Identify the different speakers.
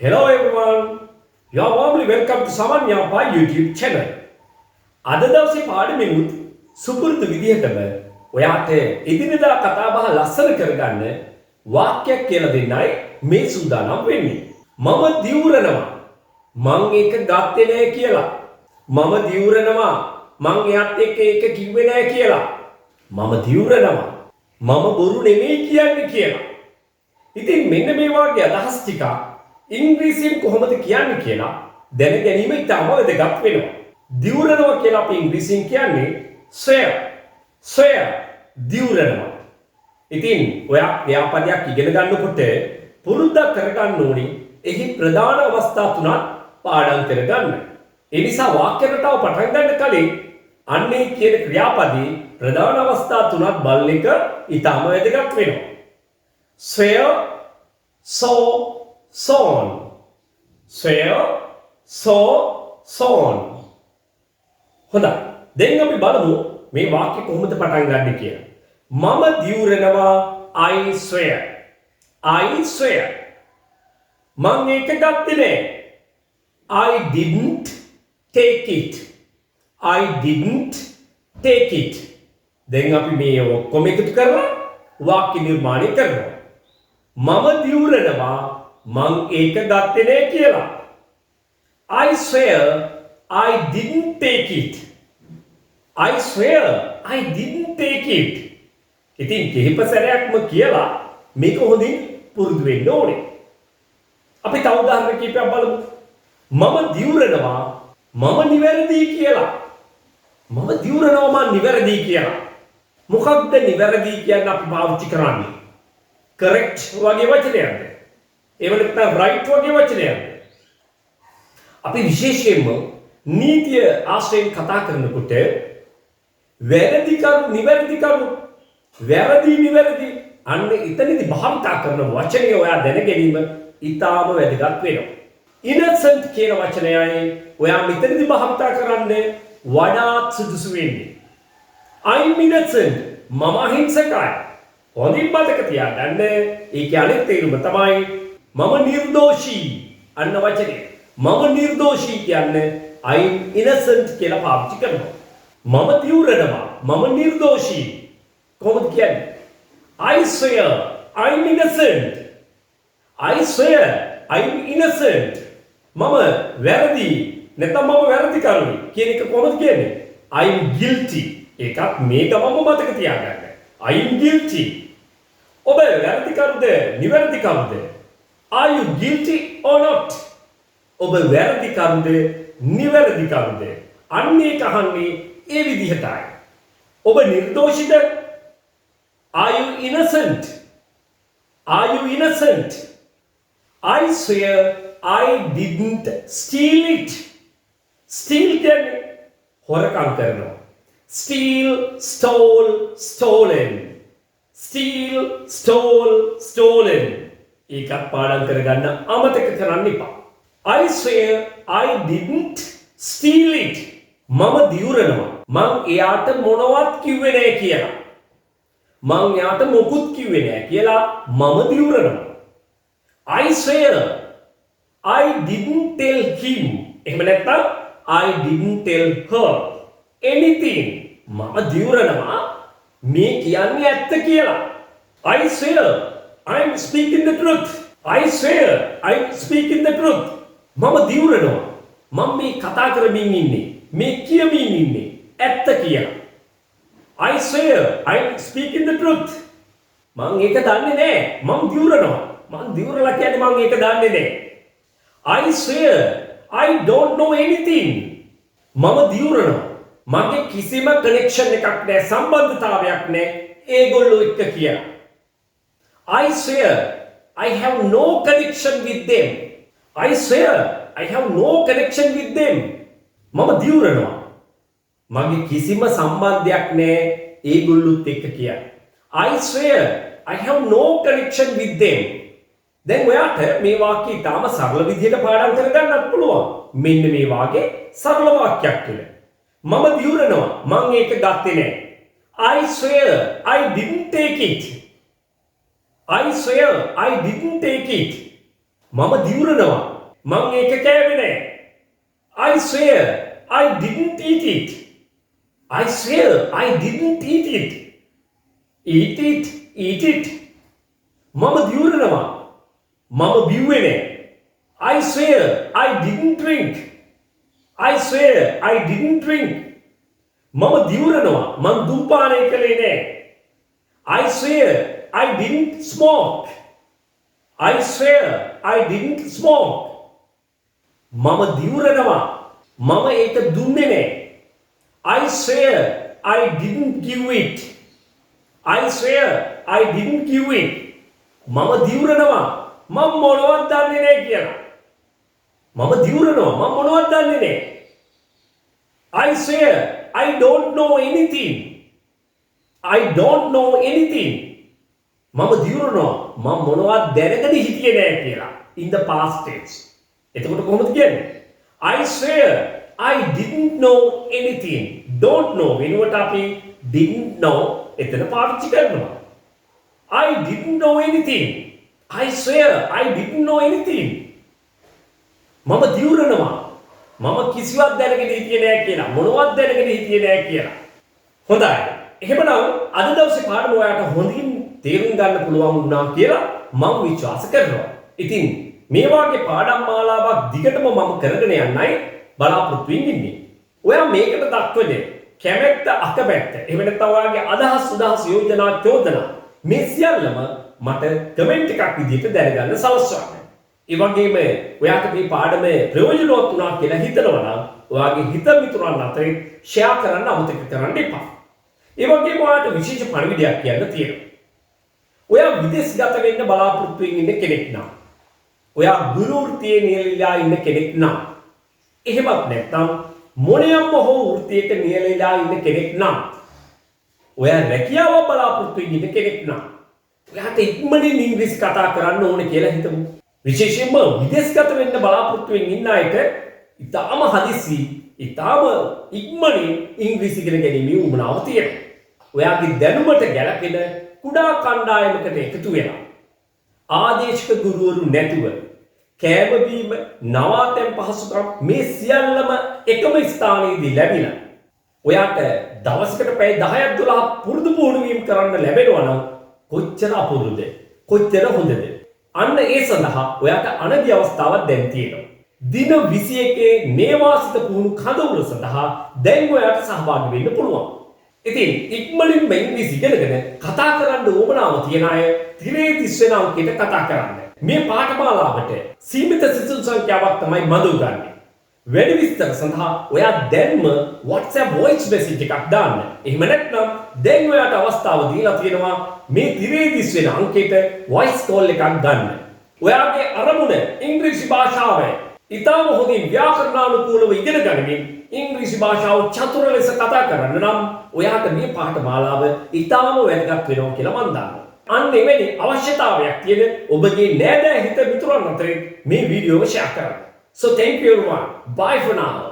Speaker 1: Hello everyone. You are warmly welcome to Saman Yapa YouTube channel. අද දවසේ පාඩමෙමුත් සුපුරුදු විදිහටම ඔයාට එදිනෙදා කතා බහ ලස්සන කරගන්න වාක්‍යයක් කියලා දෙන්නයි මේ සූදානම් වෙන්නේ. මම දිවුරනවා. මං ඒක ගත්තේ නෑ කියලා. මම දිවුරනවා. මං එයාත් එක්ක ඒක කිව්වේ නෑ කියලා. මම දිවුරනවා. මම බොරු නෙමෙයි කියන්නේ කියලා. ඉතින් මෙන්න මේ වගේ අදහස් ටික ඉංග්‍රීසියෙන් කොහොමද කියන්නේ කියලා දැන ගැනීම ඉතාම වැදගත් වෙනවා. දිවුරනවා කියලා අපි ඉංග්‍රීසියෙන් කියන්නේ swear. swear දිවුරනවා. ඉතින් ඔයා ව්‍යාපදයක් ඉගෙන ගන්නකොට පුරුද්දක් කරගන්න ඕනේ. එහි ප්‍රධාන අවස්ථා තුනක් පාඩම් කරගන්න. ඒ නිසා වාක්‍ය රටාව පටන් ගන්න කලින් අන්නේ කියන ක්‍රියාපදයේ ප්‍රධාන අවස්ථා තුනක් බලන එක ඉතාම වැදගත් වෙනවා. swear, saw, sawn. swear, saw, sawn. හොඳයි. දැන් අපි බලමු මේ වාක්‍ය කොහොමද පටන් ගන්න කියලා. මම දිවුරනවා I swear. I swear. මං ඒක ගත්තේ නෑ. I didn't take it. I didn't take it. දැන් අපි මේ ඔක්කොම එකතු කරලා වාක්‍ය නිර්මාණය කරනවා. මම දිවුරනවා මං ඒක ගත්තේ නෑ කියලා. I swear I didn't take it. I swear I didn't take it. ඉතින් කිහිප සැරයක්ම කියලා මේක හොඳින් පුරුදු වෙන්න ඕනේ. අපි තව උදාහරණ කිහිපයක් බලමු. මම දිවුරනවා මම නිවැරදි කියලා. මම දිවුරනවා මම නිවැරදි කියලා. මොකක්ද නිවැරදි කියන්නේ අපි පාවිච්චි කරන්නේ? correct වගේ වචනයක්ද? එහෙම නැත්නම් right වගේ වචනයක්ද? අපි විශේෂයෙන්ම නීතිය ආශ්‍රයෙන් කතා කරනකොට වැරදි කරු නිවැරදි කරු වැරදි නිවැරදි අන්න එතනදී භාවිතා කරන වචනය ඔයා දැන ගැනීම ඉතාම වැදගත් වෙනවා. innocent කියන වචනයයි ඔයා මෙතනදී භාවිතා කරන්න වඩාත් සුදුසු වෙන්නේ. I'm innocent මම අහිංසකයි. හොඳින් මතක තියාගන්න. ඒකේ අනිත් තේරුම තමයි මම නිර්දෝෂී අන්න වචනේ. මම නිර්දෝෂී කියන්නේ I'm innocent කියලා පාවිච්චි කරනවා. මම දිවුරනවා මම නිර්දෝෂී. කොහොමද කියන්නේ? I swear I'm innocent. I swear I'm innocent. මම වැරදි නැත්නම් මම වැරදි කරුයි කියන එක කොහොමද කියන්නේ? I'm guilty. ඒකත් මේකම මතක තියාගන්න. I'm guilty. ඔබ වැරදි කරුද නිවැරදි කරුද? Are you guilty or not? ඔබ වැරදි කරුද නිවැරදි කරුද? අන්නේ කහන්නේ ඒ විදිහටයි. ඔබ නිර්දෝෂිද? Are you innocent? Are you innocent? I swear I didn't steal it. Steal කියන්නේ හොරකම් කරනවා. Steal, stole, stolen. Steal, stole, stolen. ඒකත් පාඩම් කරගන්න අමතක කරන්න එපා. I swear I didn't steal it. මම දිවුරනවා. මං එයාට මොනවත් කිව්වේ නෑ කියලා. මං එයාට මොකුත් කිව්වේ නෑ කියලා මම දිවුරනවා. I swear I didn't tell him. එහෙම නැත්නම් I didn't tell her anything. මම දිවුරනවා මේ කියන්නේ ඇත්ත කියලා. I swear I'm speaking the truth. I swear I'm speaking the truth. මම දිවුරනවා මම මේ කතා කරමින් ඉන්නේ මේ කියමින් ඉන්නේ ඇත්ත කියලා. I swear I'm speaking the truth. මං ඒක දන්නේ නෑ මං දිවුරනවා. මං දිවුරලා කියන්නේ මං ඒක දන්නේ නෑ. I swear I don't know anything. මම දිවුරනවා මගේ කිසිම කනෙක්ෂන් එකක් නෑ සම්බන්ධතාවයක් නෑ ඒගොල්ලෝ එක්ක කියලා. I swear I have no connection with them. I swear I have no connection with them. මම දිවුරනවා මගේ කිසිම සම්බන්ධයක් නෑ ඒගොල්ලොත් එක්ක කියලා. I swear I have no connection with them. දැන් ඔයාට මේ වාක්‍යය ඊටාම සරල විදිහට පාඩම් කරගන්නත් පුළුවන්. මෙන්න මේ වාගේ සරල වාක්‍යයක් තුල. මම දිවුරනවා මං ඒක ගත්තේ නෑ. I swear I didn't take it. I swear I didn't take it. මම දිවුරනවා. මං ඒක කෑවේ නෑ. I swear I didn't eat it. I swear I didn't eat it. Eat it. Eat it. මම දිවුරනවා. මම බිව්වේ නෑ. I swear I didn't drink. I swear I didn't drink. මම දිවුරනවා. මං දුම්පානය කළේ නෑ. I swear I didn't smoke. I swear I didn't smoke. මම දිවුරනවා. මම ඒක දුන්නේ නෑ. I swear I didn't give it. I swear I didn't give it. මම දිවුරනවා. මම මොනවත් දන්නේ නෑ කියලා. මම දිවුරනවා. මම මොනවත් දන්නේ නෑ. I swear I don't know anything. I don't know anything. මම දිවුරනවා. මම මොනවත් දැනගෙන හිටියේ නෑ කියලා. In the past tense. එතකොට කොහොමද කියන්නේ? I swear I didn't know anything. Don't know වෙනුවට අපි didn't know එතන පාවිච්චි කරනවා. I didn't know anything. I swear I didn't know anything. මම දිවුරනවා. මම කිසිවක් දැනගෙන හිටියේ නෑ කියලා. මොනවත් දැනගෙන හිටියේ නෑ කියලා. හොඳයි. එහෙමනම් අද දවසේ පාඩම ඔයාලට හොඳින් තේරුම් ගන්න පුළුවන් වුණා කියලා මම විශ්වාස කරනවා. ඉතින් මේ වාගේ පාඩම් මාලාවක් දිගටම මම කරගෙන යන්නයි බලාපොරොත්තු වෙන්නේ. ඔයා මේකට දක්වන්නේ කැමැත්ත අකමැත්ත. එහෙම නැත්නම් ඔයාගේ අදහස් සුදහස් යෝජනා චෝදනා මේ සියල්ලම මට කමෙන්ට් එකක් විදිහට දැනගන්න සලස්වන්න. ඒ වගේම ඔයාට මේ පාඩමේ ප්‍රයෝජනවත් වුණා කියලා හිතනවා නම් ඔයාගේ හිත මිතුරන් අතරේ ෂෙයා කරන්න අමතක කරන්න එපා. ඒ වගේම ඔයාට විශේෂ පණිවිඩයක් කියන්න තියෙනවා. ඔයා විදේශගත වෙන්න බලාපොරොත්තු වෙන කෙනෙක් නම් ඔයා ගුරු වෘත්තියේ නියැලෙලා ඉන්න කෙනෙක් නම් එහෙමත් නැත්නම් මොනියම්ම හෝ වෘත්තියක නියැලෙලා ඉන්න කෙනෙක් නම් ඔයා රැකියාව බලාපොරොත්තු වෙන කෙනෙක් නම් ඔයාට ඉක්මනින් ඉංග්‍රීසි කතා කරන්න ඕනේ කියලා හිතමු. විශේෂයෙන්ම විදේශගත වෙන්න බලාපොරොත්තු වෙන ඉන්න අයට ඉතාම හදිසි ඉතාම ඉක්මනින් ඉංග්‍රීසි ඉගෙන ගැනීමේ උවමනාව තියෙනවා. ඔයාගේ දැනුමට ගැලපෙන කුඩා කණ්ඩායමකට එකතු වෙලා ආදේශක ගුරුවරු නැතුව කෑම බීම නවාතැන් පහසුකම් මේ සියල්ලම එකම ස්ථානයේදී ලැබිලා ඔයාට දවසකට පැය 10ක් 12ක් පුරුදු පුහුණු වීම කරන්න ලැබෙනවා නම් කොච්චර අපුරුද කොච්චර හොඳද. අන්න ඒ සඳහා ඔයාට අනදි අවස්ථාවක් දැන් තියෙනවා. දින 21 නේවාසික පුහුණු කඳවුර සඳහා දැන් ඔයාට සහභාගී වෙන්න පුළුවන්. ඉතින් ඉක්මනින් ඉංග්‍රීසි ඉගෙනගෙන කතා කරන්න උවමනාව තියන අය 30 වෙන අංකයට කතා කරන්න. මේ පාඨමාලාවට සීමිත සිසුන් සංඛ්‍යාවක් තමයි මදු ගන්න. වැඩි විස්තර සඳහා ඔයා දැන්ම WhatsApp voice message එකක් දාන්න. එහෙම නැත්නම් දැන් ඔයාට අවස්ථාව දීලා තියෙනවා මේ 30 වෙන අංකයට voice call එකක් ගන්න. ඔයාගේ අරමුණ ඉංග්‍රීසි භාෂාව ඉතාම හොඳින් ව්‍යාකරණානුකූලව ඉගෙන ගනිමින් ඉංග්‍රීසි භාෂාව චතුර ලෙස කතා කරන්න නම් ඔයාට මේ පාඨමාලාව ඉතාම වැදගත් වෙනවා කියලා මම දන්නවා. අන්න එවැනි අවශ්‍යතාවයක් තියෙන ඔබගේ නෑදෑ හිත මිතුරන් අතරින් මේ වීඩියෝව ෂෙයා කරන්න. So thank you everyone. Bye for now.